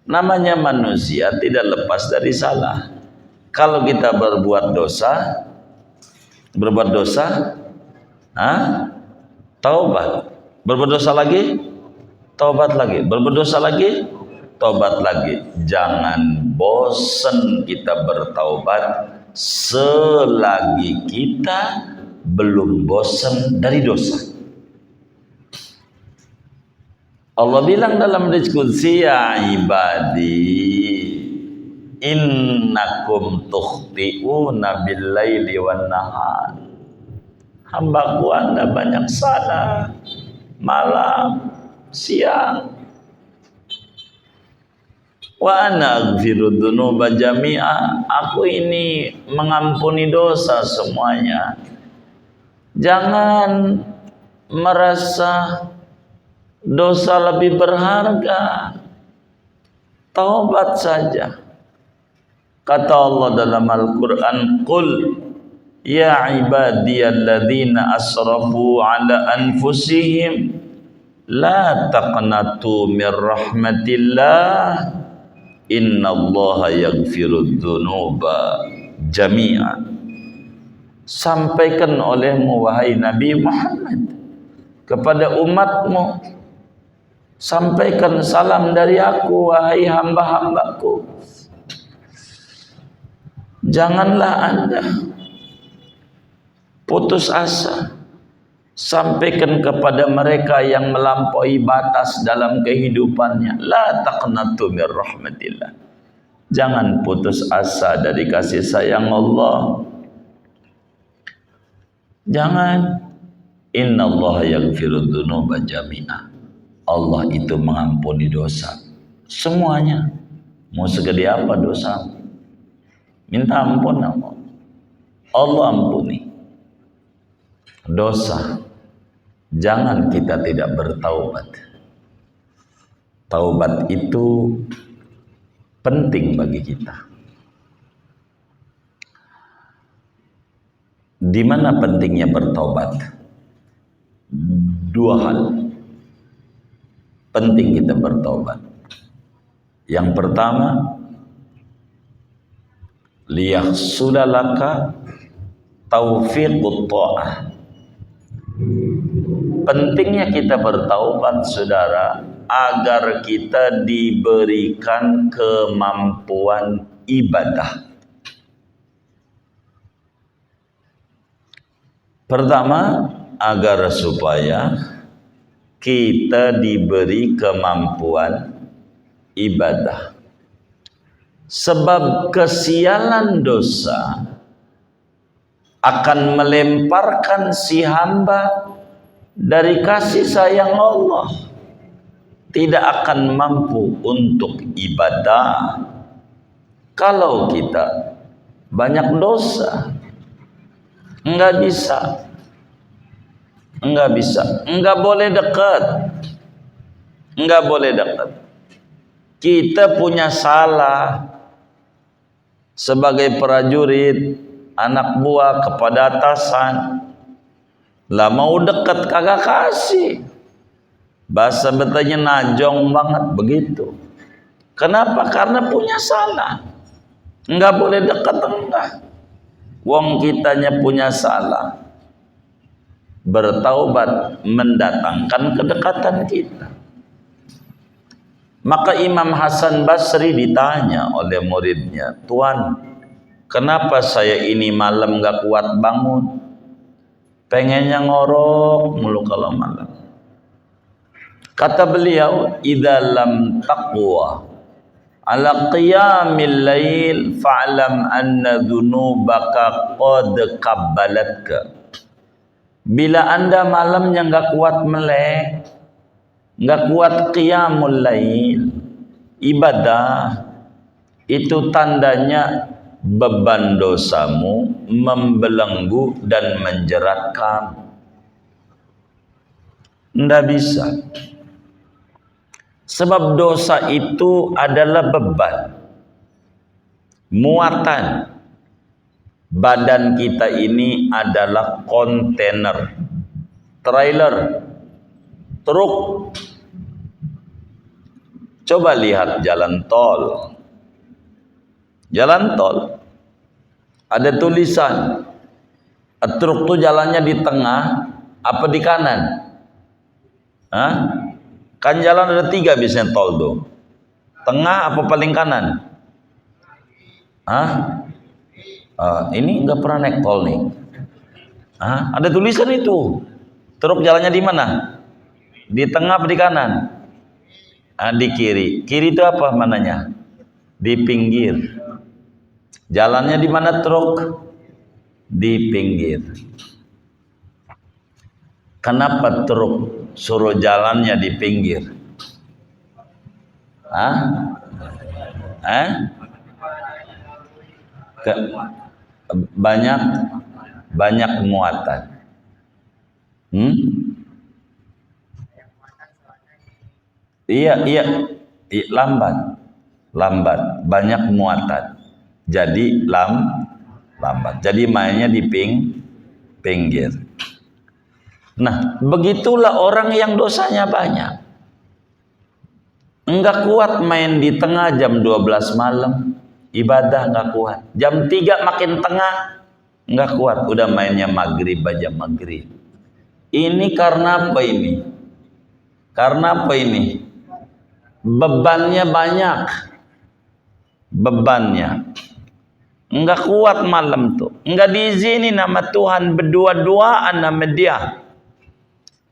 Namanya manusia tidak lepas dari salah. Kalau kita berbuat dosa, taubat. Berbuat dosa lagi, taubat lagi. Berbuat dosa lagi, taubat lagi. Jangan bosan kita bertaubat selagi kita belum bosan dari dosa. Allah bilang dalam hadits qudsi, ya ibadi innakum tukhti'una bil-laili wan-nahar. Hambaku Anda banyak salah malam, siang. Wa ana aghfiru dzunuba jami'a. Aku ini mengampuni dosa semuanya. Jangan merasa dosa lebih berharga. Taubat saja. Kata Allah dalam Al-Quran, Qul ya ibadiyalladzina asrafu ala anfusihim la taqnatu min rahmatillah innallaha yaghfirudz dzunuba jami'a. Sampaikan olehmu wahai Nabi Muhammad kepada umatmu, sampaikan salam dari aku wahai hamba-hambaku. Janganlah Anda putus asa. Sampaikan kepada mereka yang melampaui batas dalam kehidupannya, la taqnatu min rahmatillah. Jangan putus asa dari kasih sayang Allah. Jangan. Innallaha yaghfirudz dzunuba jami'a. Allah itu mengampuni dosa semuanya. Mau segede apa dosa, minta ampun Allah. Allah ampuni dosa. Jangan kita tidak bertaubat. Taubat itu penting bagi kita. Di mana pentingnya bertaubat? Dua hal penting kita bertaubat. Yang pertama, liyahsulalaka taufiqut ta'ah. Pentingnya kita bertaubat, saudara, agar kita diberikan kemampuan ibadah. Pertama, agar supaya kita diberi kemampuan ibadah. Sebab kesialan dosa akan melemparkan si hamba dari kasih sayang Allah. Tidak akan mampu untuk ibadah kalau kita banyak dosa. Enggak bisa. Enggak boleh dekat. Enggak boleh dekat. Kita punya salah sebagai prajurit, anak buah kepada atasan. Lah mau dekat kagak kasih. Bahasa betanya najong banget begitu. Kenapa? Karena punya salah. Enggak boleh dekat, enggak. Wong kitanya punya salah. Bertaubat mendatangkan kedekatan kita. Maka Imam Hasan Basri ditanya oleh muridnya, Tuan, kenapa saya ini malam gak kuat bangun? Pengennya ngorok mulu kalau malam. Kata beliau, idza lam taqwa ala qiyamil lail fa'lam anna dzunubaka qad qabbalatka. Bila Anda malamnya nggak kuat melek, nggak kuat qiyamul lail, ibadah, itu tandanya beban dosamu membelenggu dan menjerat kamu. Nggak bisa. Sebab dosa itu adalah beban, muatan. Badan kita ini adalah kontainer, trailer, truk. Coba lihat jalan tol. Jalan tol ada tulisan, truk tuh jalannya di tengah apa di kanan? Hah? Kan jalan ada 3 biasanya tol tuh. Tengah apa paling kanan? Hah? Ini nggak pernah naik tol nih. Ada tulisan itu. Truk jalannya di mana? Di tengah apa di kanan? Di kiri. Kiri itu apa mananya? Di pinggir. Jalannya di mana truk? Di pinggir. Kenapa truk suruh jalannya di pinggir? Banyak muatan. Iya, lambat, banyak muatan. Jadi lambat. Jadi mainnya di pinggir. Nah, begitulah orang yang dosanya banyak. Enggak kuat main di tengah jam 12 malam. Ibadah enggak kuat. Jam 3 makin tengah enggak kuat. Udah mainnya maghrib aja maghrib. Ini karena apa ini? Karena apa ini? Bebannya banyak. Enggak kuat malam tuh. Enggak diizini nama Tuhan berdua-duaan nama dia.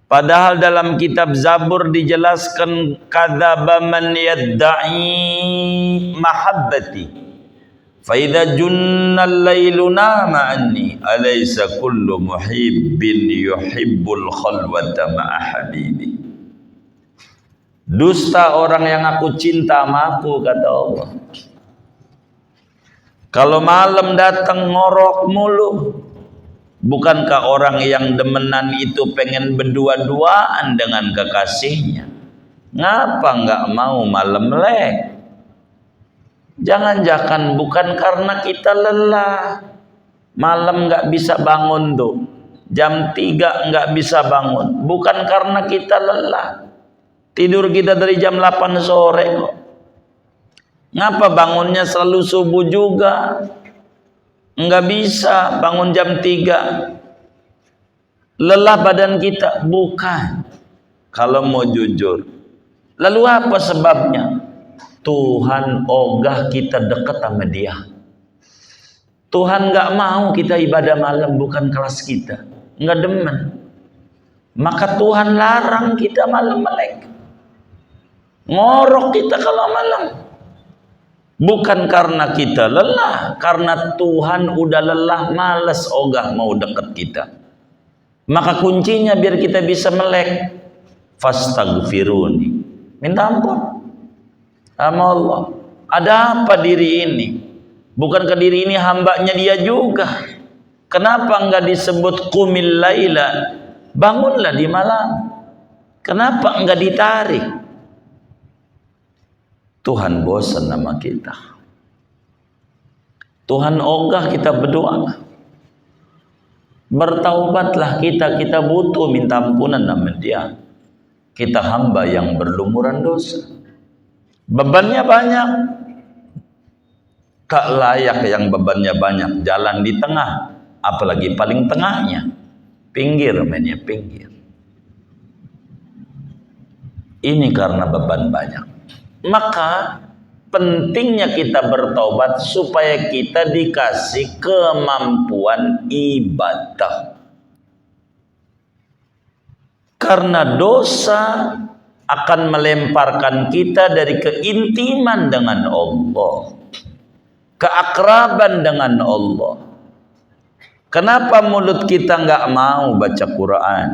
Padahal dalam kitab Zabur dijelaskan kadzaba man yadda'i mahabbati fa idza junnal lailu nama anni alaysa kullu muhibbin yuhibbul khalwata ma'a habibi. Dusta orang yang aku cinta sama aku, kata Allah. Kalau malam datang ngorok mulu. Bukankah orang yang demenan itu pengen berdua-duaan dengan kekasihnya? Ngapa nggak mau malam melek? Jangan-jangan bukan karena kita lelah. Malam nggak bisa bangun tuh. Jam 3 nggak bisa bangun. Bukan karena kita lelah. Tidur kita dari jam 8 sore kok. Ngapa bangunnya selalu subuh juga? Enggak bisa bangun jam 3. Lelah badan kita? Bukan. Kalau mau jujur. Lalu apa sebabnya? Tuhan ogah kita dekat sama dia. Tuhan enggak mau kita ibadah malam, bukan kelas kita. Enggak demen. Maka Tuhan larang kita malam melek. Ngorok kita kalau malam. Bukan karena kita lelah, karena Tuhan udah lelah, malas ogah mau dekat kita. Maka kuncinya biar kita bisa melek, fastaghfiruni, minta ampun sama Allah. Ada apa diri ini? Bukankah diri ini hambanya dia juga? Kenapa enggak disebut qumil laila, bangunlah di malam? Kenapa enggak ditarik? Tuhan bosan nama kita. Tuhan ogah kita berdoa. Bertaubatlah kita butuh minta ampunan nama dia. Kita hamba yang berlumuran dosa. Bebannya banyak. Tak layak yang bebannya banyak jalan di tengah, apalagi paling tengahnya. Pinggir mainnya pinggir. Ini karena beban banyak. Maka pentingnya kita bertaubat supaya kita dikasih kemampuan ibadah. Karena dosa akan melemparkan kita dari keintiman dengan Allah, keakraban dengan Allah. Kenapa mulut kita nggak mau baca Quran?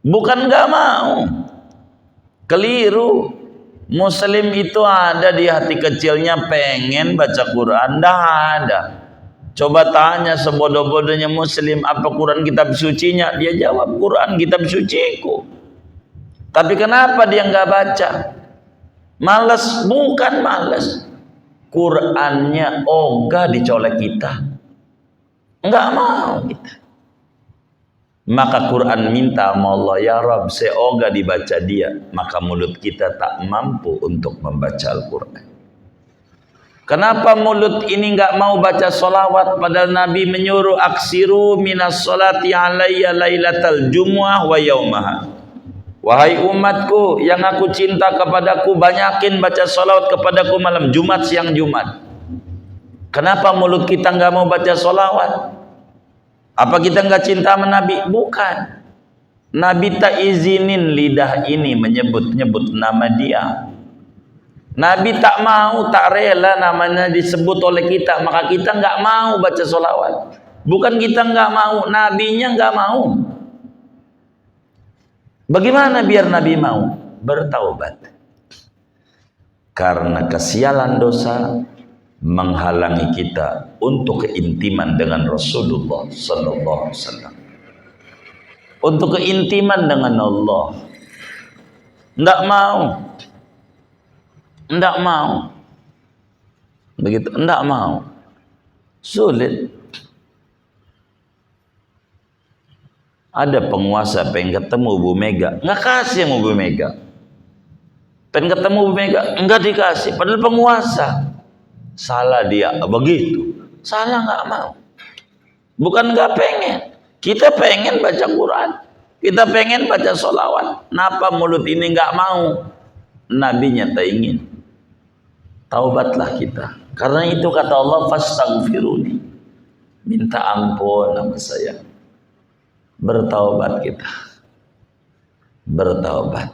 Bukan nggak mau, keliru. Muslim itu ada di hati kecilnya pengen baca Quran, dah ada. Coba tanya sebodoh-bodohnya Muslim, apa Quran kitab sucinya? Dia jawab, Quran kitab suciku. Tapi kenapa dia nggak baca? Males? Bukan males. Qurannya ogah dicolek kita. Nggak mau kita. Maka Quran minta sama Allah, ya Rabb, seoga dibaca dia, maka mulut kita tak mampu untuk membaca Al-Quran. Kenapa mulut ini nggak mau baca solawat, padahal Nabi menyuruh aksiru minas solati alayya lailatal jumu'ah wa yaumaha. Wahai umatku yang aku cinta kepadaku, banyakin baca solawat kepadaku malam Jumat, siang Jumat. Kenapa mulut kita nggak mau baca solawat? Apa kita nggak cinta sama Nabi? Bukan. Nabi tak izinin lidah ini menyebut-nyebut nama dia. Nabi tak mau, tak rela namanya disebut oleh kita, maka kita nggak mau baca solawat. Bukan kita nggak mau, Nabinya nggak mau. Bagaimana biar Nabi mau? Bertaubat. Karena kesialan dosa menghalangi kita untuk keintiman dengan Rasulullah sallallahu alaihi wasallam. Untuk keintiman dengan Allah. Enggak mau. Enggak mau. Begitu, enggak mau. Sulit. Ada penguasa pengen ketemu Bu Mega, enggak kasih sama Bu Mega. Pengen ketemu Bu Mega, enggak dikasih, padahal penguasa. Salah dia, begitu. Salah, nggak mau. Bukan nggak pengen. Kita pengen baca Quran. Kita pengen baca solawat. Kenapa mulut ini nggak mau? Nabinya tak ingin. Taubatlah kita. Karena itu kata Allah, fastaghfiruni. Minta ampun sama saya. Bertaubat kita. Bertaubat.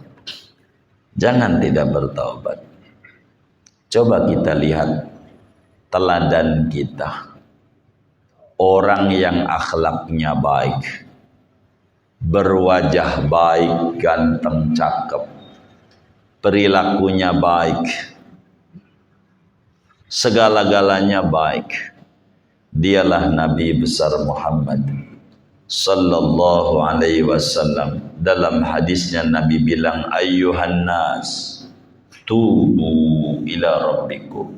Jangan tidak bertaubat. Coba kita lihat teladan kita, orang yang akhlaknya baik, berwajah baik, ganteng, cakep, perilakunya baik, segala-galanya baik. Dialah Nabi besar Muhammad sallallahu alaihi wasallam. Dalam hadisnya Nabi bilang, ayyuhan nas tubu ila rabbikum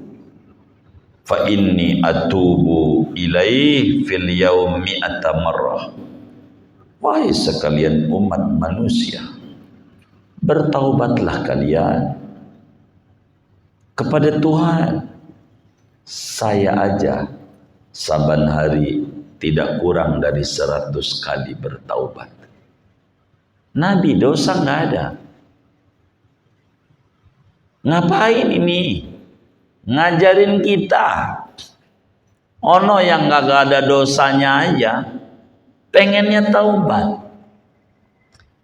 fa inni atubu ilaih fil yaumi atamarrah. Wahai sekalian umat manusia, bertaubatlah kalian kepada Tuhan. Saya aja saban hari tidak kurang dari 100 kali bertaubat. Nabi dosa nggak ada. Ngapain ini? Ngajarin kita. Ono yang gak ada dosanya aja pengennya taubat.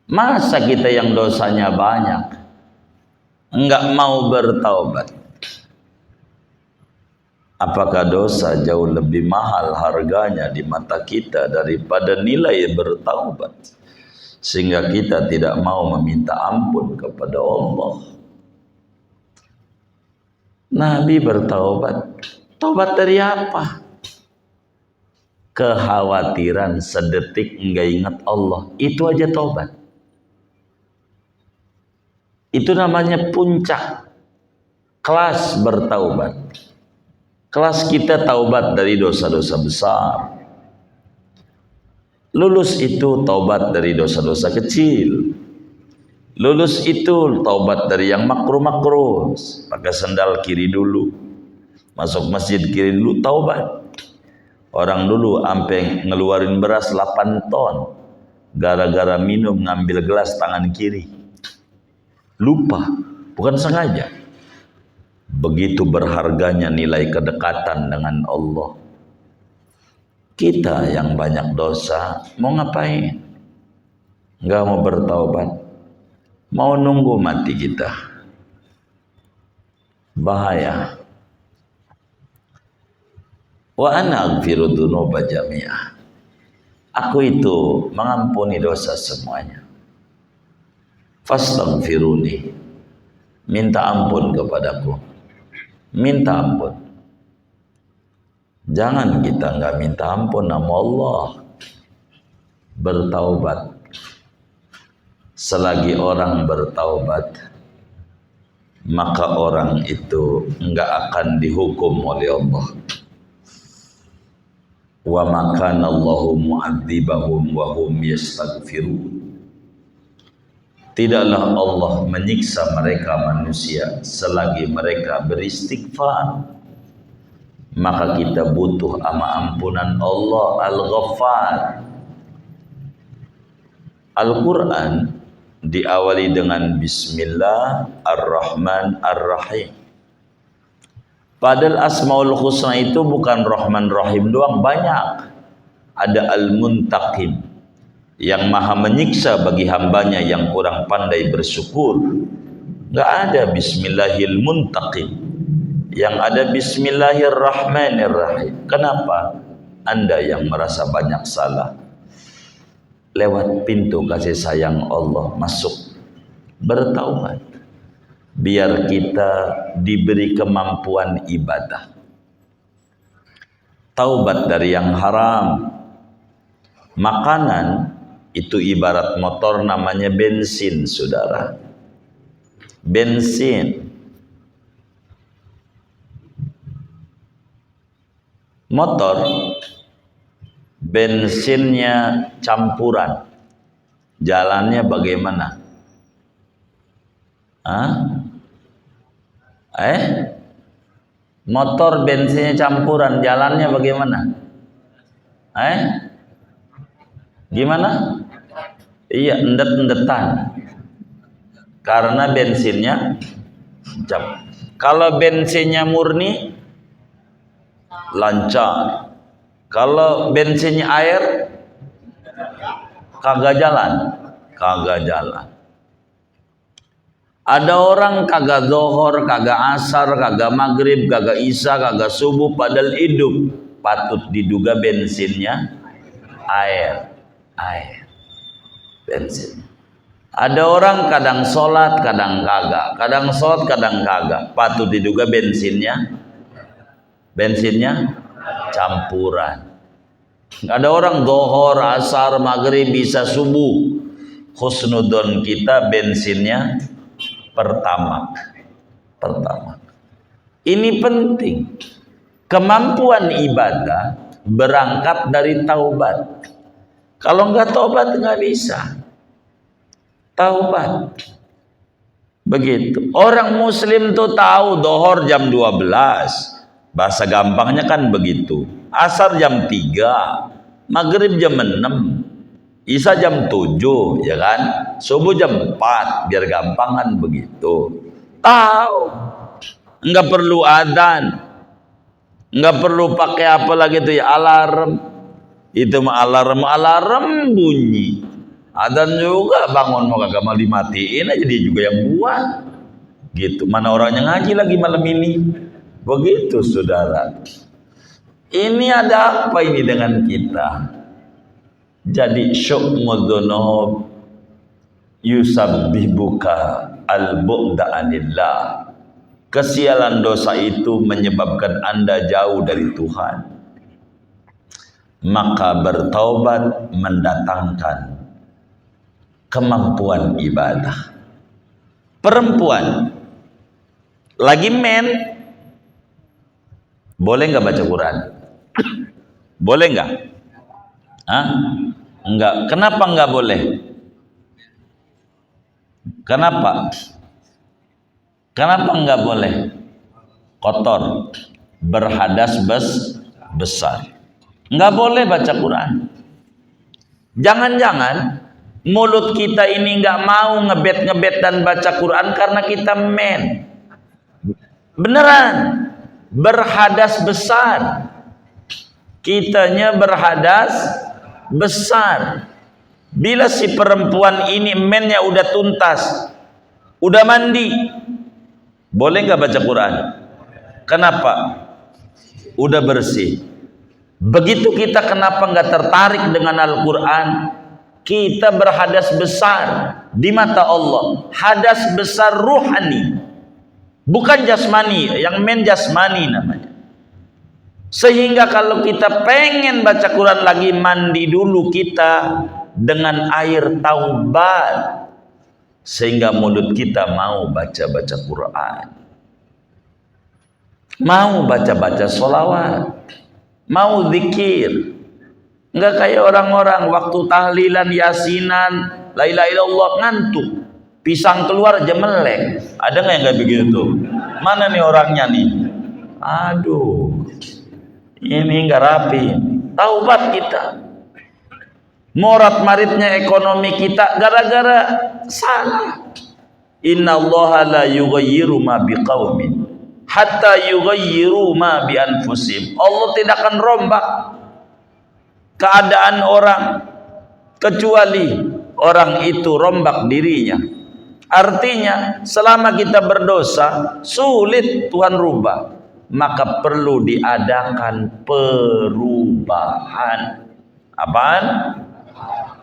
Masa kita yang dosanya banyak enggak mau bertaubat? Apakah dosa jauh lebih mahal harganya di mata kita daripada nilai bertaubat, sehingga kita tidak mau meminta ampun kepada Allah? Nabi bertaubat. Taubat dari apa? Kekhawatiran sedetik enggak ingat Allah, itu aja taubat. Itu namanya puncak kelas bertaubat. Kelas kita taubat dari dosa-dosa besar. Lulus itu taubat dari dosa-dosa kecil. Lulus itu taubat dari yang makruh-makruh. Pakai sandal kiri dulu, masuk masjid kiri dulu, taubat. Orang dulu sampai ngeluarin beras 8 ton gara-gara minum ngambil gelas tangan kiri. Lupa, bukan sengaja. Begitu berharganya nilai kedekatan dengan Allah. Kita yang banyak dosa mau ngapain? Enggak mau bertaubat. Mau nunggu mati kita. Bahaya. Wa ana aghfiru dzunuba jami'ah. Aku itu mengampuni dosa semuanya. Fastaghfiruni. Minta ampun kepadaku. Minta ampun. Jangan kita enggak minta ampun sama Allah. Bertaubat. Selagi orang bertaubat, maka orang itu enggak akan dihukum oleh Allah. wa ma kana Allahu mu'adzibahum wa hum yastaghfirun. Tidaklah Allah menyiksa mereka manusia selagi mereka beristighfar. Maka kita butuh ampunan Allah Al-Ghaffar. Al-Quran diawali dengan Bismillah Ar-Rahman Ar-Rahim. Padahal Asmaul Husna itu bukan Rahman Rahim doang, banyak. Ada Al-Muntaqim, yang maha menyiksa bagi hambanya yang kurang pandai bersyukur. Gak ada Bismillahil Muntaqim, yang ada Bismillahirrahmanirrahim. Kenapa? Anda yang merasa banyak salah, lewat pintu kasih sayang Allah masuk, bertaubat, biar kita diberi kemampuan ibadah. Taubat dari yang haram. Makanan itu ibarat motor, namanya bensin, saudara. Bensin. Motor, bensinnya campuran. Jalannya bagaimana? Motor bensinnya campuran, jalannya bagaimana? Gimana? Iya, endet-endetan. Karena bensinnya jam. Kalau bensinnya murni, lancar. Kalau bensinnya air, kagak jalan. Ada orang kagak zuhur, kagak asar, kagak maghrib, kagak isya, kagak subuh, padahal hidup. Patut diduga bensinnya air. Bensin. Ada orang kadang sholat, kadang kagak. Kadang sholat, kadang kagak. Patut diduga bensinnya campuran. Ada orang zuhur, asar, maghrib, isya, subuh. Husnudon kita bensinnya pertama. Ini penting. Kemampuan ibadah berangkat dari taubat. Kalau enggak taubat enggak bisa. Taubat. Begitu. Orang muslim tuh tahu zuhur jam 12. Bahasa gampangnya kan begitu. Asar jam 3, maghrib jam 6, isya jam 7, ya kan? Subuh jam 4, biar gampangan begitu. Tahu. Enggak perlu adzan. Enggak perlu pakai apa lagi tuh ya, alarm. Itu mah alarm bunyi. Adzan juga bangun mau kagak mau dimatiin aja, dia juga yang buat. Gitu. Mana orangnya ngaji lagi malam ini. Begitu saudara. Ini ada apa ini dengan kita? Jadi syu'mudzunob yusabbibuka al-bu'da anillah. Kesialan dosa itu menyebabkan Anda jauh dari Tuhan. Maka bertaubat mendatangkan kemampuan ibadah. Perempuan lagi boleh nggak baca Quran? Boleh nggak? Enggak. Kenapa nggak boleh? Kenapa nggak boleh? Kotor, berhadas besar. Nggak boleh baca Quran. Jangan-jangan mulut kita ini nggak mau ngebet dan baca Quran karena kita beneran berhadas besar. Kitanya berhadas besar. Bila si perempuan ini mennya udah tuntas, udah mandi, boleh nggak baca Quran? Kenapa? Udah bersih. Begitu kita kenapa nggak tertarik dengan Al-Quran? Kita berhadas besar di mata Allah. Hadas besar ruhani, bukan jasmani. Yang jasmani namanya. Sehingga kalau kita pengen baca Quran lagi, mandi dulu kita dengan air taubat, sehingga mulut kita mau baca-baca Quran, mau baca-baca sholawat, mau zikir. Enggak kayak orang-orang waktu tahlilan, yasinan, la ilaha illallah ngantuk. Pisang keluar aja melek. Ada nggak yang kayak begitu? Mana nih orangnya nih? Aduh, ini nggak rapi. Taubat kita. Morat maritnya ekonomi kita gara-gara salah. Inna allaha la yughayyiru ma biqaumin hatta yughayyiru ma bi anfusihim. Allah tidak akan rombak keadaan orang kecuali orang itu rombak dirinya. Artinya selama kita berdosa sulit Tuhan rubah, maka perlu diadakan perubahan. Apaan?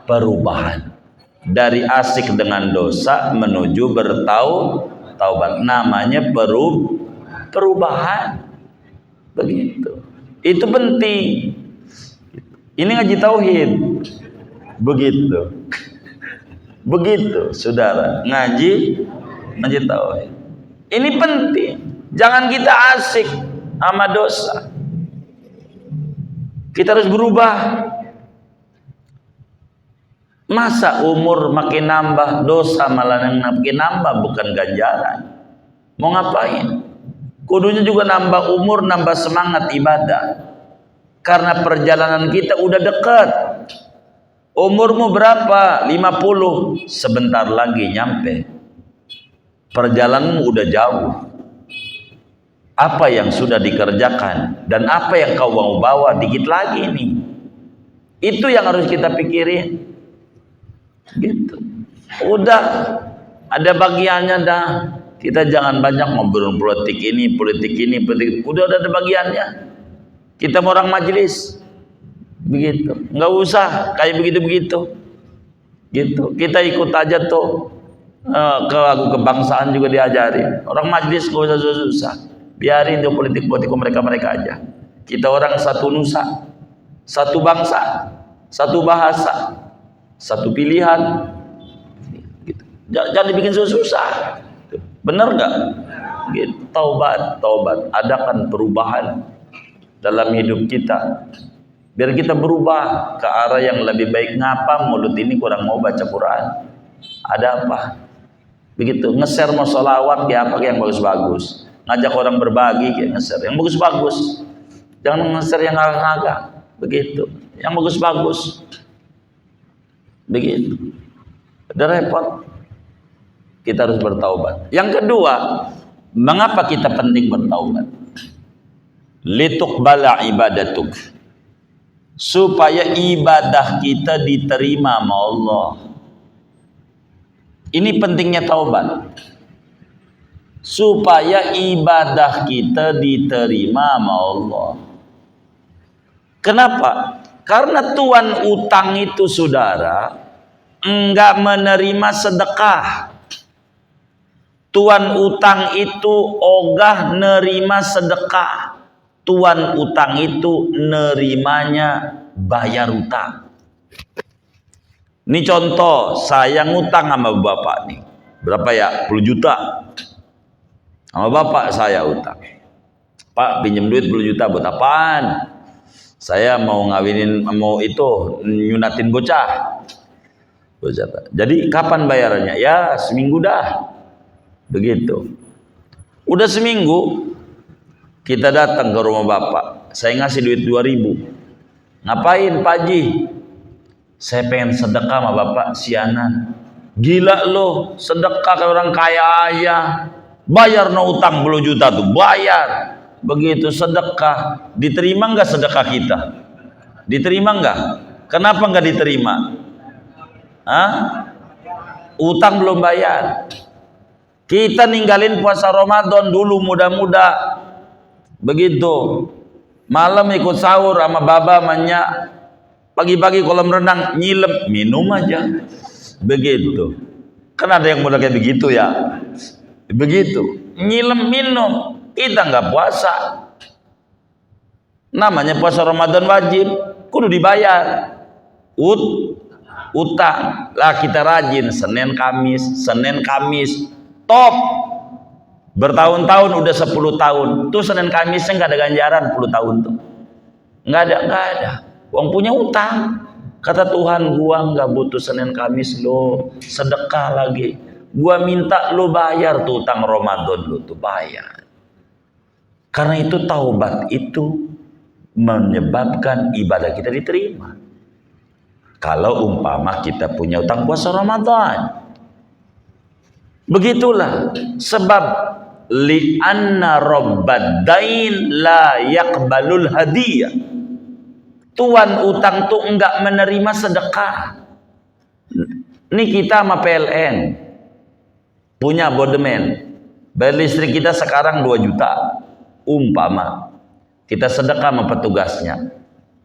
Perubahan dari asik dengan dosa menuju bertaubat, namanya perubahan. Begitu. Itu penting. Ini ngaji tauhid. Begitu, saudara, ngaji tauhid. Ini penting. Jangan kita asik sama dosa. Kita harus berubah. Masa umur makin nambah, dosa malah yang makin nambah, bukan ganjaran. Mau ngapain? Kudunya juga nambah umur, nambah semangat ibadah. Karena perjalanan kita udah dekat. Umurmu berapa? 50. Sebentar lagi nyampe. Perjalananmu udah jauh. Apa yang sudah dikerjakan dan apa yang kau mau bawa dikit lagi nih. Itu yang harus kita pikirin. Gitu. Udah ada bagiannya dah. Kita jangan banyak ngobrol politik ini. Udah ada bagiannya. Kita mau orang majelis. Begitu, nggak usah kayak begitu gitu. Kita ikut aja tuh ke lagu kebangsaan juga diajarin. Orang majelis nggak usah susah, biarin tuh politik mereka aja. Kita orang satu nusa, satu bangsa, satu bahasa, satu pilihan gitu. Jangan dibikin susah. Bener nggak? Gitu. Taubat, adakan perubahan dalam hidup kita. Biar kita berubah ke arah yang lebih baik. Ngapa mulut ini kurang mau baca Quran? Ada apa? Begitu. Nge-share mau sholawat kayak apa yang bagus-bagus. Ngajak orang berbagi kayak nge-share yang bagus-bagus. Jangan nge-share yang agak-agak. Begitu. Yang bagus-bagus. Begitu. Udah repot. Kita harus bertaubat. Yang kedua, mengapa kita penting bertaubat? Lituqbala ibadatuk. Supaya ibadah kita diterima sama Allah. Ini pentingnya taubat. Supaya ibadah kita diterima sama Allah. Kenapa? Karena tuan utang itu, saudara, enggak menerima sedekah. Tuan utang itu ogah nerima sedekah. Tuan utang itu nerimanya bayar utang. Ini contoh, saya ngutang sama bapak nih. Berapa ya? 10 juta. Sama bapak saya utang. Pak, pinjam duit 10 juta buat apaan? Saya mau ngawinin, mau itu nyunatin bocah. Jadi kapan bayarannya? Ya seminggu dah. Begitu. Udah seminggu kita datang ke rumah bapak. Saya ngasih duit 2.000. Ngapain Pak Haji? Saya pengen sedekah sama bapak sianan. Gila lo, sedekah ke orang kaya aja. Bayar no utang 10 juta tuh, bayar. Begitu sedekah, diterima nggak sedekah kita? Diterima nggak? Kenapa nggak diterima? Hah? Utang belum bayar. Kita ninggalin puasa Ramadan dulu muda-muda. Begitu. Malam ikut sahur sama baba manya. Pagi-pagi kolam renang nyilem, minum aja. Begitu. Kan ada yang modal kayak begitu ya. Begitu. Nyilem minum. Kita nggak puasa. Namanya puasa Ramadan wajib. Kudu dibayar. Utang. Lah kita rajin Senin Kamis. Top. Bertahun-tahun udah 10 tahun. Tuh Senin Kamisnya nggak ada ganjaran 10 tahun tuh. Nggak ada. Uang punya utang. Kata Tuhan, gua nggak butuh Senin Kamis lo sedekah lagi. Gua minta lo bayar tuh utang Ramadan lo tuh bayar. Karena itu taubat itu menyebabkan ibadah kita diterima. Kalau umpama kita punya utang puasa Ramadan. Begitulah sebab li'anna rabbad-dain la yaqbalul hadiyah. Tuan utang tuh enggak menerima sedekah. Ini kita sama PLN punya abodemen. Bayar listrik kita sekarang 2 juta. Umpama kita sedekah sama petugasnya.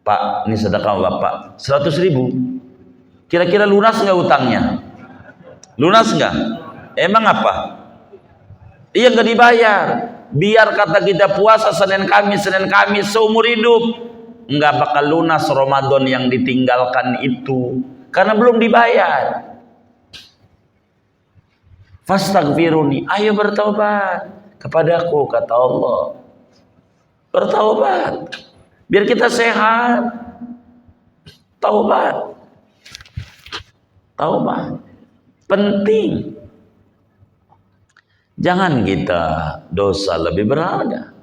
Pak, ini sedekah Bapak 100.000. Kira-kira lunas nggak utangnya? Lunas nggak? Emang apa? Iya nggak dibayar. Biar kata kita puasa Senin Kamis seumur hidup, nggak bakal lunas Ramadan yang ditinggalkan itu karena belum dibayar. Fastaghfiruni, ayo bertobat kepadaku, kata Allah. Bertaubat biar kita sehat. Taubat penting. Jangan kita dosa lebih berharga.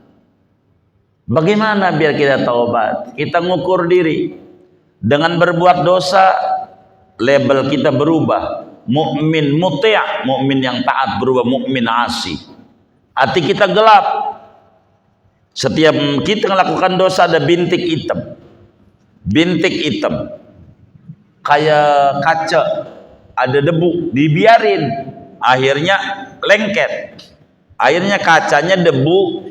Bagaimana biar kita taubat? Kita ngukur diri. Dengan berbuat dosa, label kita berubah. Mukmin muti', mukmin yang taat, berubah mukmin asi. Hati kita gelap. Setiap kita melakukan dosa ada bintik hitam. Bintik hitam. Kayak kaca, ada debu, dibiarin. Akhirnya lengket. Akhirnya kacanya debu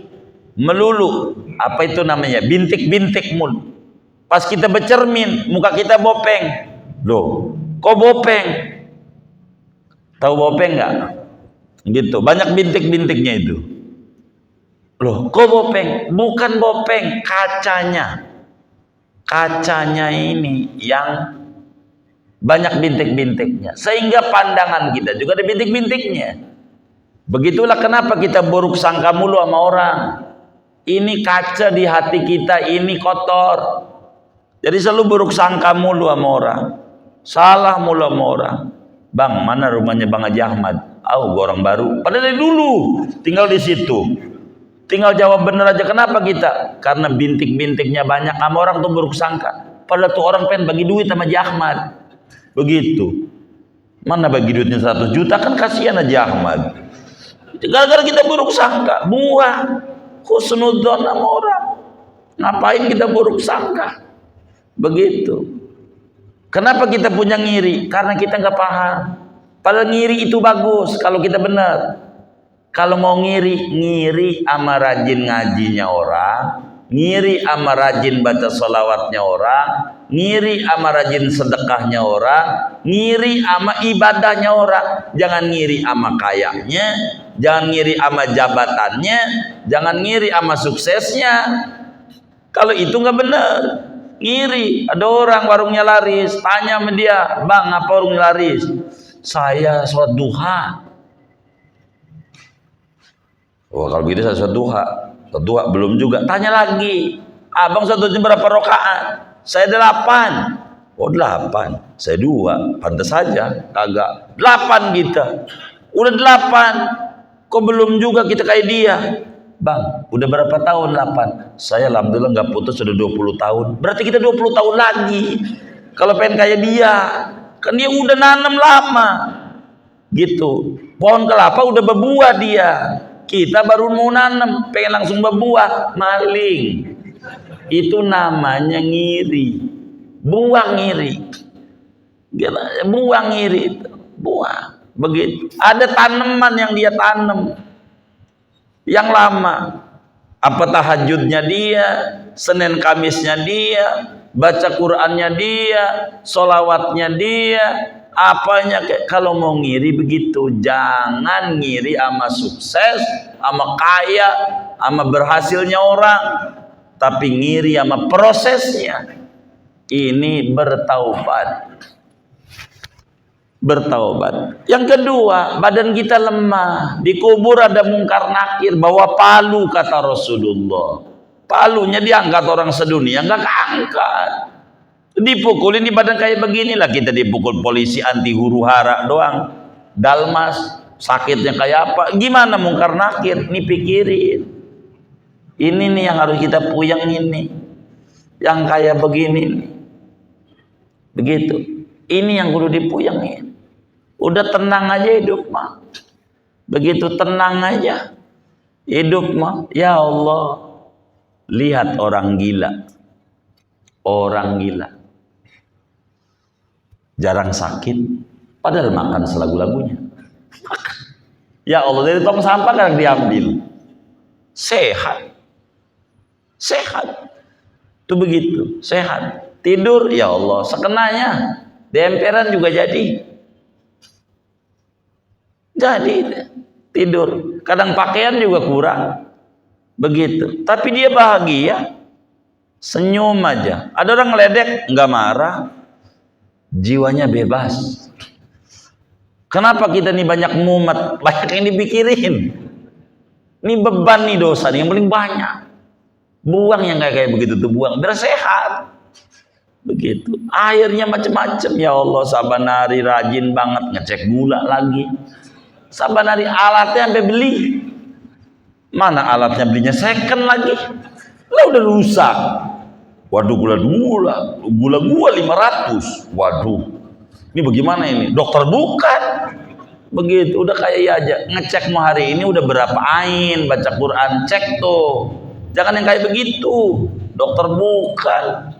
melulu. Apa itu namanya? Bintik-bintik mul. Pas kita bercermin, muka kita bopeng. Loh, kok bopeng? Tahu bopeng nggak? Gitu. Banyak bintik-bintiknya itu. Loh, kok bopeng? Bukan bopeng, kacanya. Kacanya ini yang banyak bintik-bintiknya. Sehingga pandangan kita juga ada bintik-bintiknya. Begitulah kenapa kita buruk sangka mulu sama orang. Ini kaca di hati kita ini kotor. Jadi selalu buruk sangka mulu sama orang. Salah mulu sama orang. Bang, mana rumahnya Bang Haji Ahmad? Gua orang baru. Padahal dari dulu tinggal di situ. Tinggal jawab bener aja. Kenapa kita? Karena bintik-bintiknya banyak sama orang tuh buruk sangka. Padahal tuh orang pengen bagi duit sama Haji Ahmad. Begitu. Mana bagi duitnya 100 juta kan kasihan Haji Ahmad. Gara-gara kita buruk sangka, buang husnudzon sama orang. Ngapain kita buruk sangka? Begitu. Kenapa kita punya ngiri? Karena kita nggak paham. Padahal ngiri itu bagus kalau kita benar. Kalau mau ngiri sama rajin ngajinya orang, ngiri sama rajin baca sholawatnya orang, ngiri sama rajin sedekahnya orang, ngiri sama ibadahnya orang. Jangan ngiri sama kayanya, jangan ngiri sama jabatannya, jangan ngiri sama suksesnya. Kalau itu nggak benar. Ngiri, ada orang warungnya laris, tanya sama dia, bang apa warungnya laris? Saya sholat duha. Kalau begitu saya sholat duha belum juga. Tanya lagi, abang sholat duha berapa rakaat? Saya 8. 8. Saya 2. Pantas saja kagak 8 kita. Udah 8. Kok belum juga kita kayak dia? Bang, udah berapa tahun 8? Saya alhamdulillah nggak putus sudah 20 tahun. Berarti kita 20 tahun lagi. Kalau pengen kayak dia, kan dia udah nanam lama. Gitu. Pohon kelapa udah berbuah dia. Kita baru mau nanam, pengen langsung berbuah, maling. Itu namanya ngiri. Buang ngiri. Buang ngiri. Buang. Begitu. Ada tanaman yang dia tanam yang lama. Apa tahajudnya dia, Senin Kamisnya dia, baca Qurannya dia, sholawatnya dia, apanya. Kalau mau ngiri begitu. Jangan ngiri sama sukses, sama kaya, sama berhasilnya orang, tapi ngiri sama prosesnya. Ini bertaubat. Yang kedua, badan kita lemah. Di kubur ada mungkar nakir, bawa palu kata Rasulullah. Palunya diangkat orang sedunia, nggak keangkat. Dipukulin di badan kayak begini lah, kita dipukul polisi anti huru hara doang, dalmas, sakitnya kayak apa, gimana mungkar nakir. Nih pikirin, ini nih yang harus kita puyang, ini yang kayak begini nih. Begitu, ini yang kudu dipuyangin. Udah tenang aja hidup mah, begitu tenang aja hidup mah. Ya Allah, lihat orang gila, orang gila jarang sakit, padahal makan selagu-lagunya. Ya Allah, dari tong sampah kadang diambil, sehat, sehat, tuh begitu, sehat. Tidur, ya Allah, sekenanya, di emperan juga jadi tidur. Kadang pakaian juga kurang, begitu. Tapi dia bahagia, senyum aja. Ada orang ngeledek, nggak marah, jiwanya bebas. Kenapa kita nih banyak mumet, banyak yang dipikirin? Ini beban nih, dosa nih yang paling banyak. Buang yang kayak begitu tuh, buang biar sehat. Begitu. Airnya macam-macam, ya Allah. Sabanari rajin banget ngecek gula lagi. Sabanari alatnya sampai beli. Mana alatnya, belinya second lagi. Lah udah rusak. Waduh, gula gua 500. Waduh, ini bagaimana ini? Dokter bukan. Begitu, udah kayak ya aja. Ngecek mau hari ini udah berapa ain, baca Quran, cek tuh. Jangan yang kayak begitu. Dokter bukan.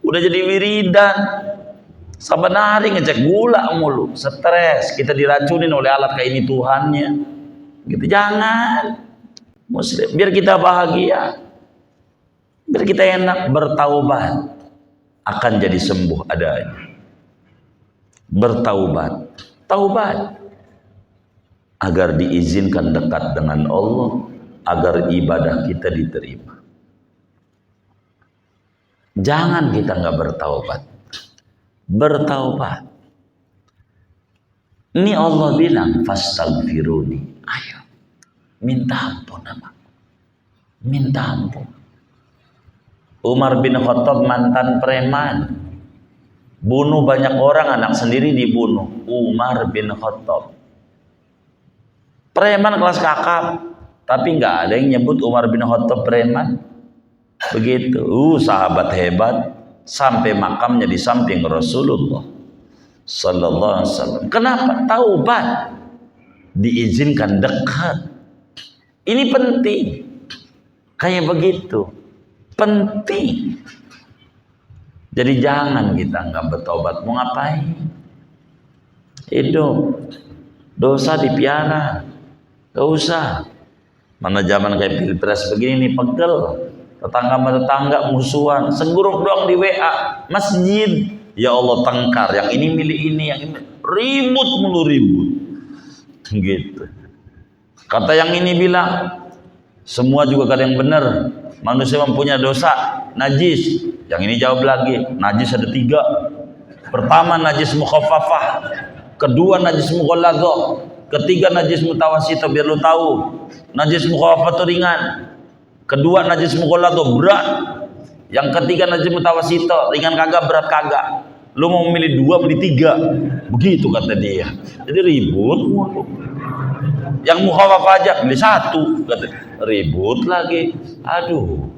Udah jadi wiridan. Saban hari ngecek gula mulu, stres. Kita diracunin oleh alat kayak ini Tuhannya. Gitu, jangan. Muslim, biar kita bahagia. Biar kita enak, bertaubat akan jadi sembuh adanya. Bertaubat, taubat agar diizinkan dekat dengan Allah, agar ibadah kita diterima. Jangan kita nggak bertaubat. Bertaubat. Ini Allah bilang, fastaghfiruni. Ayo, minta ampun nama. Minta ampun. Umar bin Khattab mantan preman, bunuh banyak orang, anak sendiri dibunuh. Umar bin Khattab, preman kelas kakap, tapi nggak ada yang nyebut Umar bin Khattab preman. Begitu, sahabat hebat, sampai makamnya di samping Rasulullah Sallallahu Alaihi Wasallam. Kenapa? Taubat, diizinkan dekat. Ini penting, kayak begitu, penting. Jadi jangan kita nggak bertobat, mau ngapain? Hidup, dosa dipiara, gak usah. Mana zaman kayak pilpres begini nih, pegel. Tetangga musuhan, segrup doang di WA, masjid. Ya Allah, tengkar, yang ini milih ini, yang ini ribut mulu ribut. Gitu. Kata yang ini bilang, semua juga kadang benar. Manusia mempunyai dosa, najis. Yang ini jawab lagi, najis ada 3. Pertama, najis mukhaffafah. Kedua, najis mughalladhah. Ketiga, najis mutawassithah. Biar lu tahu, najis mukhaffafah itu ringan. Kedua, najis mughalladhah berat. Yang ketiga, najis mutawassithah, ringan kagak, berat kagak. Lu mau memilih 2, beli 3. Begitu kata dia. Jadi ribut. Yang mukhaffafah aja beli 1, kata. Ribut lagi. Aduh,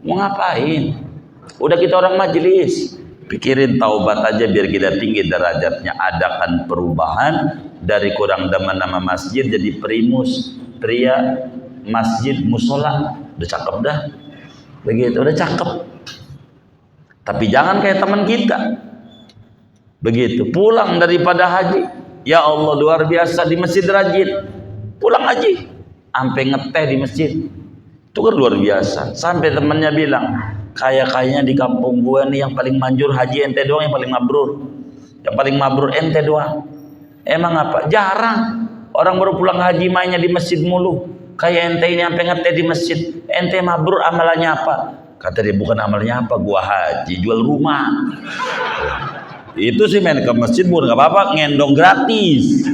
mau ngapain? Udah kita orang majelis, pikirin taubat aja biar kita tinggi derajatnya. Adakan perubahan dari kurang demen nama masjid jadi primus, pria masjid musola. Udah cakep dah. Begitu, udah cakep. Tapi jangan kayak teman kita. Begitu, pulang daripada haji, ya Allah luar biasa, di masjid rajin. Pulang haji, sampai ngeteh di masjid. Itu kan luar biasa. Sampai temannya bilang, kayaknya di kampung gua nih yang paling manjur haji ente doang, yang paling mabrur. Yang paling mabrur ente doang. Emang apa? Jarang orang baru pulang haji mainnya di masjid mulu. Kayak ente ini sampai ngeteh di masjid. Ente mabrur amalannya apa? Kata dia, bukan amalnya apa, gua haji jual rumah. Itu sih main ke masjid bukan nggak apa-apa, ngendong gratis.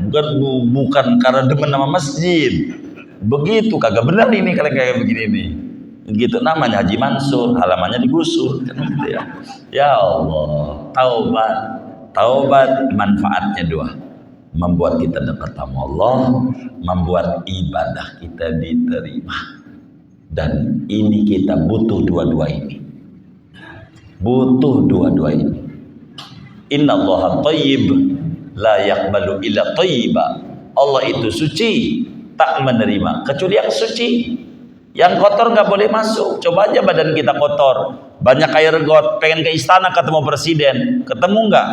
Bukan karena demen nama masjid. Begitu, kagak benar ini kalau kayak begini nih. Gitu namanya Haji Mansur, halamannya digusur kan gitu ya. Ya Allah, taubat. Taubat manfaatnya dua. Membuat kita dekat sama Allah, membuat ibadah kita diterima. Dan ini kita butuh dua-dua ini. Butuh dua-dua ini. Innallaha thayyib la yaqbalu illa thayyiba. Allah itu suci, tak menerima kecuali yang suci. Yang kotor nggak boleh masuk. Coba aja badan kita kotor, banyak air got, pengen ke istana ketemu presiden, ketemu nggak?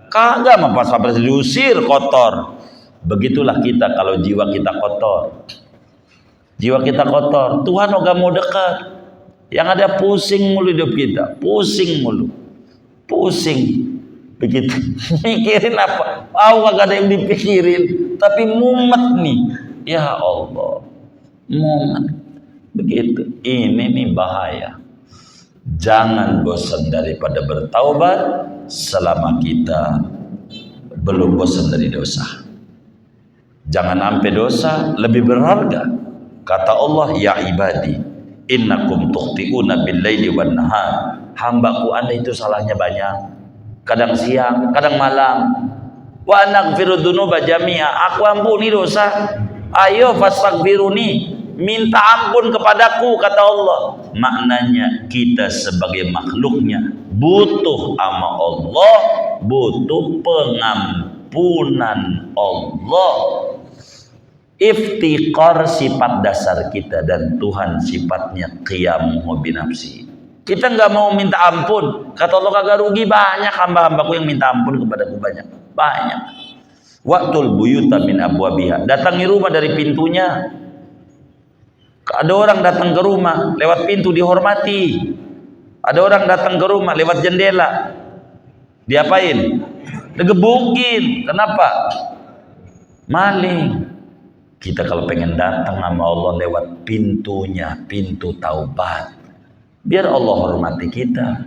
Kagak, sama pas presiden diusir, kotor. Begitulah kita kalau jiwa kita kotor. Jiwa kita kotor, Tuhan nggak mau dekat. Yang ada pusing mulu hidup kita, pusing mulu, pusing. Begitu. Mikirin apa? Gak ada yang dipikirin, tapi mumet nih. Ya Allah, mumet. Begitu. Ini nih bahaya. Jangan bosan daripada bertaubat selama kita belum bosan dari dosa. Jangan sampai dosa lebih berharga. Kata Allah, ya ibadi, innakum tukhti'una bil-laili wan nahar. Hambaku Anda itu salahnya banyak. Kadang siang, kadang malam. Wa anaghfiru dzunuba jami'a. Aku ampuni dosa. Ayo fastaghfiruni. Minta ampun kepadaku, kata Allah. Maknanya kita sebagai makhluknya butuh sama Allah, butuh pengampunan Allah. Iftiqar sifat dasar kita, dan Tuhan sifatnya qiyamuhu binafsi. Kita nggak mau minta ampun, kata Allah, kagak rugi, banyak hamba-hambaku yang minta ampun kepadaku, banyak. Waqtul buyuta min abwabiha. Datangi rumah dari pintunya. Ada orang datang ke rumah lewat pintu dihormati. Ada orang datang ke rumah lewat jendela, diapain? Digebukin. Kenapa? Maling. Kita kalau pengen datang sama Allah lewat pintunya, pintu taubat, biar Allah hormati kita.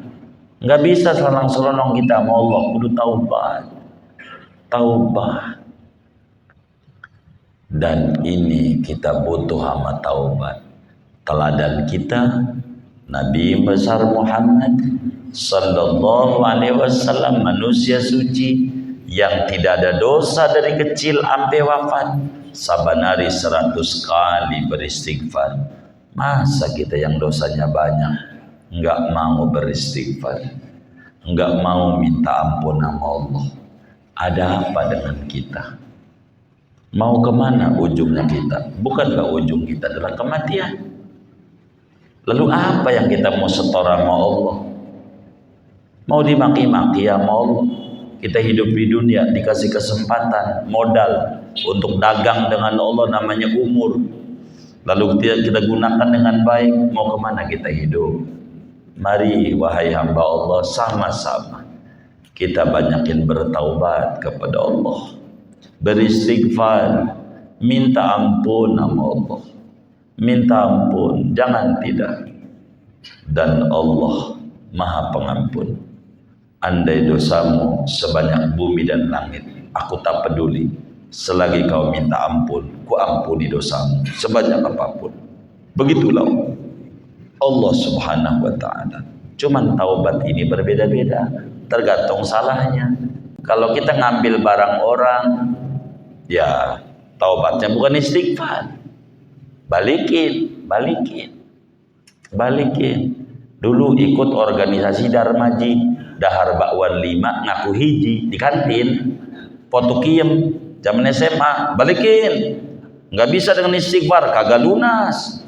Nggak bisa selonong-selonong kita sama Allah, kudu taubat. Taubat. Dan ini kita butuh sama taubat. Teladan kita Nabi besar Muhammad sallallahu alaihi wasallam, manusia suci yang tidak ada dosa dari kecil sampai wafat. Saban hari 100 kali beristighfar. Masa kita yang dosanya banyak nggak mau beristighfar, nggak mau minta ampun sama Allah? Ada apa dengan kita? Mau kemana ujungnya kita? Bukankah ujung kita adalah kematian? Lalu apa yang kita mau setor sama Allah? Mau dimaki-maki sama Allah? Kita hidup di dunia dikasih kesempatan, modal untuk dagang dengan Allah, namanya umur. Lalu kita gunakan dengan baik. Mau kemana kita hidup? Mari wahai hamba Allah, sama-sama kita banyakin bertaubat kepada Allah, beristighfar, minta ampun sama Allah, minta ampun, jangan tidak. Dan Allah Maha Pengampun. Andai dosamu sebanyak bumi dan langit, aku tak peduli. Selagi kau minta ampun, ku ampuni dosamu sebanyak apapun. Begitulah Allah Subhanahu wa ta'ala. Cuman taubat ini berbeda-beda, tergantung salahnya. Kalau kita ngambil barang orang, ya taubatnya bukan istighfar. Balikin. Dulu ikut organisasi Darmaji, dahar bakwan 5 ngaku hiji di kantin, potukiem zaman SMA, balikin. Nggak bisa dengan istighfar, kagak lunas.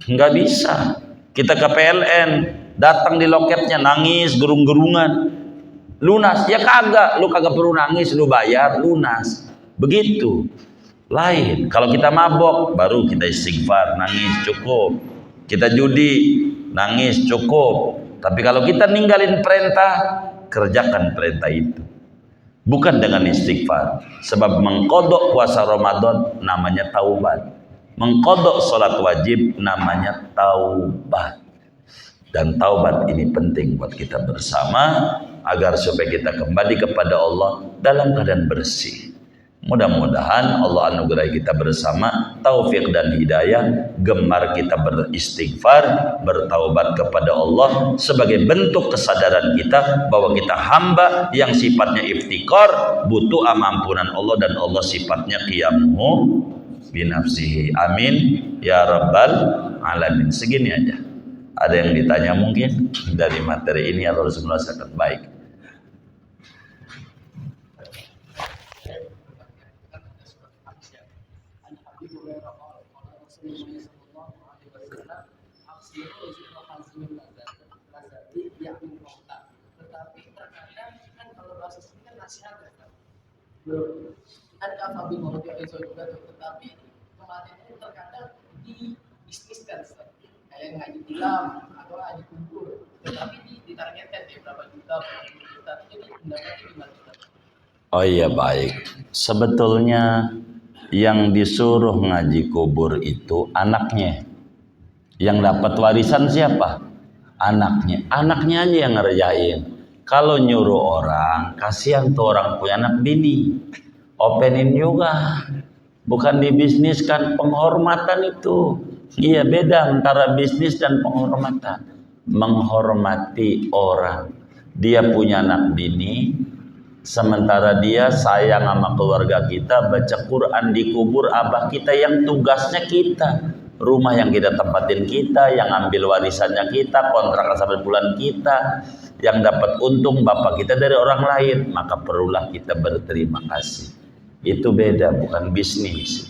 Nggak bisa. Kita ke PLN, datang di loketnya nangis gerung-gerungan, lunas ya kagak. Lu kagak perlu nangis, lu bayar lunas. Begitu. Lain kalau kita mabok baru kita istighfar, nangis cukup. Kita judi, nangis cukup. Tapi kalau kita ninggalin perintah, kerjakan perintah itu. Bukan dengan istighfar. Sebab mengkodok puasa Ramadan namanya taubat. Mengkodok sholat wajib namanya taubat. Dan taubat ini penting buat kita bersama, agar supaya kita kembali kepada Allah dalam keadaan bersih, Mudah-mudahan Allah anugerahi kita bersama taufik dan hidayah, gemar kita beristighfar, bertaubat kepada Allah sebagai bentuk kesadaran kita bahwa kita hamba yang sifatnya iftikar, butuh ampunan Allah, dan Allah sifatnya qiyamuhu binafsihi. Amin ya rabbal alamin. Segini aja. Ada yang ditanya mungkin dari materi ini atau Rasulullah sangat baik. Tetapi kematian itu terkadang dibisniskan, kayak ngaji tilam atau ngaji kumpul, tetapi ditargetkan ya berapa juta, jadi pendapatnya gimana? Oh iya, baik. Sebetulnya yang disuruh ngaji kubur itu anaknya. Yang dapat warisan siapa? Anaknya. Anaknya aja yang ngerjain. Kalau nyuruh orang, kasihan tuh orang punya anak bini. Openin juga. Bukan dibisniskan, penghormatan itu. Iya, beda antara bisnis dan penghormatan. Menghormati orang. Dia punya anak bini, sementara dia sayang sama keluarga kita, baca Quran di kubur abah kita yang tugasnya kita. Rumah yang kita tempatin kita, yang ambil warisannya kita, kontrak sampai bulan kita, yang dapat untung bapak kita dari orang lain, maka perlulah kita berterima kasih. Itu beda, bukan bisnis.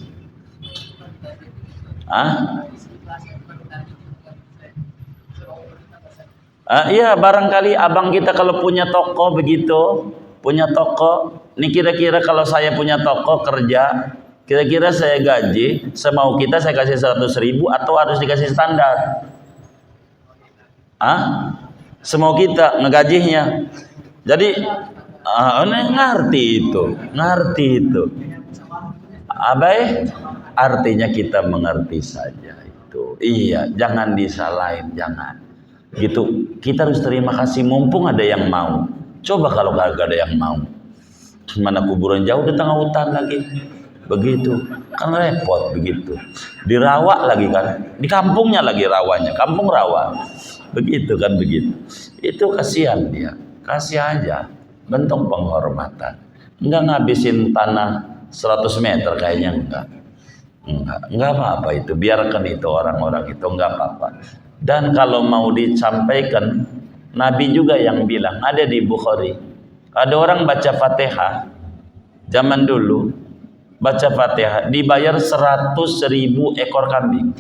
Iya, barangkali abang kita kalau punya toko begitu, punya toko. Ini kira-kira kalau saya punya toko kerja, kira-kira saya gaji semau kita, saya kasih 100.000 atau harus dikasih standar? Semau kita ngegajinya. Jadi ngerti itu. Abai, artinya kita mengerti saja itu. Iya, jangan disalahin, jangan. Gitu. Kita harus terima kasih mumpung ada yang mau. Coba kalau gak ada yang mau. Mana kuburan jauh di tengah hutan lagi. Begitu. Kan repot begitu. Di rawa lagi kan. Di kampungnya lagi rawanya. Kampung rawa. Begitu kan begitu. Itu kasihan dia. Kasih aja. Bentuk penghormatan. Enggak ngabisin tanah 100 meter kayaknya enggak apa-apa itu. Biarkan itu orang-orang itu enggak apa-apa. Dan kalau mau disampaikan, Nabi juga yang bilang, ada di Bukhari, ada orang baca Fatihah zaman dulu, baca Fatihah dibayar 100.000 ekor kambing.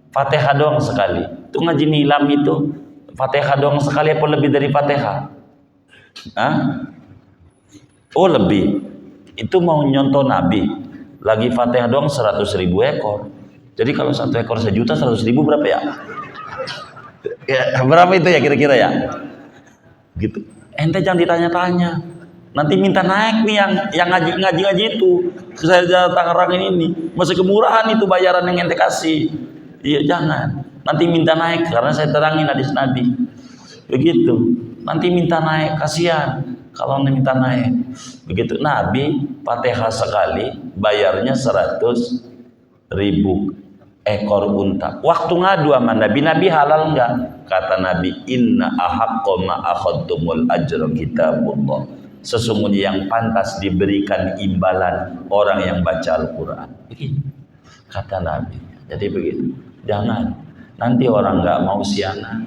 Fatihah doang sekali. Itu ngaji nilam itu Fatihah doang sekali apa lebih dari Fatihah? Oh lebih. Itu mau nyontoh Nabi. Lagi Fatihah doang 100.000 ekor. Jadi kalau 1 ekor 1 juta, 100.000 berapa ya? Ya, berapa itu ya kira-kira ya? Gitu. Ente jangan ditanya-tanya. Nanti minta naik nih yang ngaji itu. Saya Tangerang ini masih kemurahan itu bayaran yang ente kasih. Iya, jangan. Nanti minta naik karena saya terangin hadis Nabi. Begitu. Nanti minta naik, kasihan kalau minta naik. Begitu. Nabi Fatihah sekali bayarnya 100.000 ekor unta. Waktu ngadu sama Nabi halal enggak? Kata Nabi, inna ahaqqa ma akhadtumul ajra kitabullah. Sesungguhnya yang pantas diberikan imbalan orang yang baca Al-Quran. Begitu kata Nabi. Jadi begitu. Jangan. Nanti orang enggak mau siana.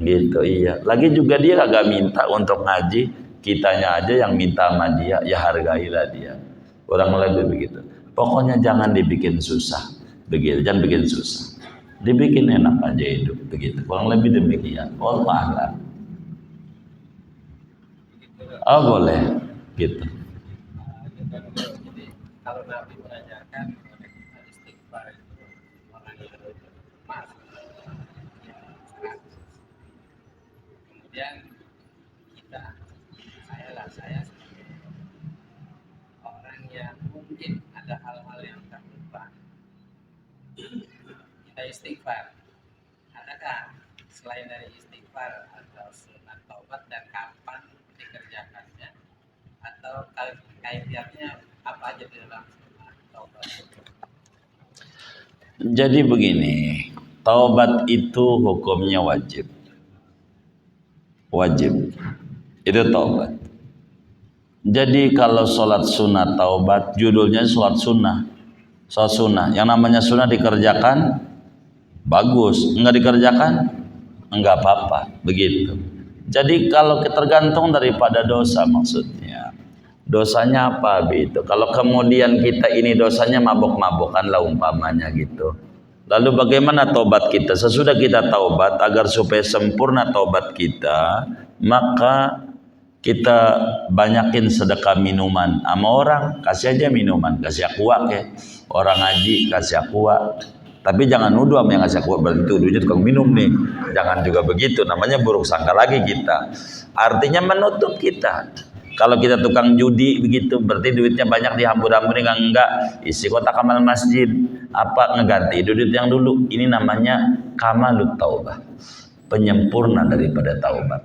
Gitu, iya. Lagi juga dia kagak minta untuk ngaji. Kitanya aja yang minta sama dia. Ya hargailah dia. Orang lebih begitu. Pokoknya jangan dibikin susah. Begitu, jangan bikin susah, dibikin enak aja hidup begitu, kurang lebih demikian. Wallah, boleh gitu. Kalau Nabi mengajarkan istighfar itu orang yang kemudian kita, saya sebagai orang yang mungkin ada hal-hal yang tak lupa, kita istighfar. Adakah selain dari istighfar atau sunat taubat dan kapan dikerjakannya, atau kaitannya apa apa aja di dalam taubat? Jadi begini, taubat itu hukumnya wajib. Wajib. Itu taubat. Jadi kalau sholat sunnah taubat, judulnya sholat sunnah. Sholat sunnah. Yang namanya sunnah dikerjakan, bagus. Enggak dikerjakan, enggak apa-apa. Begitu. Jadi kalau tergantung daripada dosa maksudnya. Dosanya apa gitu. Kalau kemudian kita ini dosanya mabok-mabokan lah umpamanya gitu. Lalu bagaimana taubat kita? Sesudah kita taubat, agar supaya sempurna taubat kita, maka kita banyakin sedekah minuman. Sama orang, kasih aja minuman, kasih aqua ke. Orang ngaji, kasih aqua. Tapi jangan nuduh sama yang kasih aqua, berarti tuduhnya tukang minum nih. Jangan juga begitu, namanya buruk sangka lagi kita. Artinya menutup kita. Kalau kita tukang judi begitu, berarti duitnya banyak dihambur-hamburin, enggak. Isi kotak amal masjid, apa ngeganti duit yang dulu. Ini namanya kamalut taubah, penyempurna daripada taubat.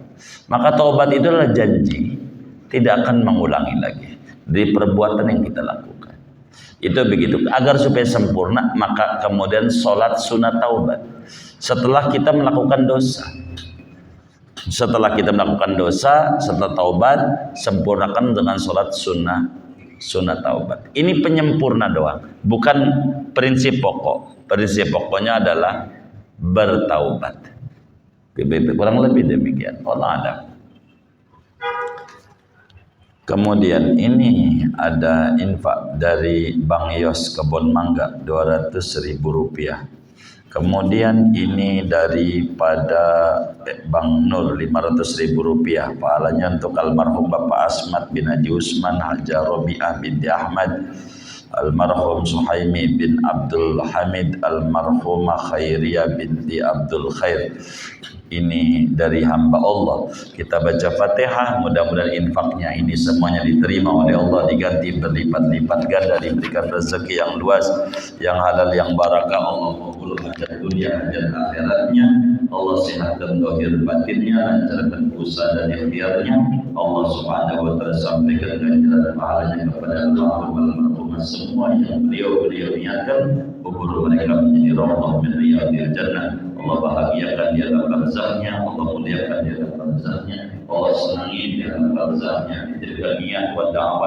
Maka taubat itu adalah janji tidak akan mengulangi lagi dari perbuatan yang kita lakukan. Itu begitu. Agar supaya sempurna, maka kemudian sholat sunat taubat. Setelah kita melakukan dosa, setelah taubat, sempurnakan dengan sholat sunnah taubat. Ini penyempurna doang, bukan prinsip pokok. Prinsip pokoknya adalah bertaubat. Kurang lebih demikian. Allah ada. Kemudian ini ada infak dari Bang Yos Kebon Mangga 200.000 rupiah. Kemudian ini daripada Bang Nur 500.000 rupiah. Pahalanya untuk almarhum Bapak Asmat bin Haji Usman, Haja Robiah binti Ahmad, almarhum Suhaimi bin Abdul Hamid, almarhumah Khairiyah binti Abdul Khair. Ini dari hamba Allah. Kita baca Fatihah, mudah-mudahan infaknya ini semuanya diterima oleh Allah, diganti berlipat-lipat ganda, diberikan rezeki yang luas, yang halal, yang barakah. Allah kabulkan hajat dunia, hajat akhiratnya. Allah sehatkan zahir batinnya, lancarkan usaha dan ikhtiarnya. Allah Subhanahu wa taala sampaikan ganjaran pahalanya kepada almarhum semua yang beliau niatkan, kubur mereka menjadi rawdah min riyadil jannah. Allah bahagiakan di alam barzahnya, Allah muliakan di alam barzahnya, Allah senangi di alam barzahnya. Dijadikan niat wa da'wah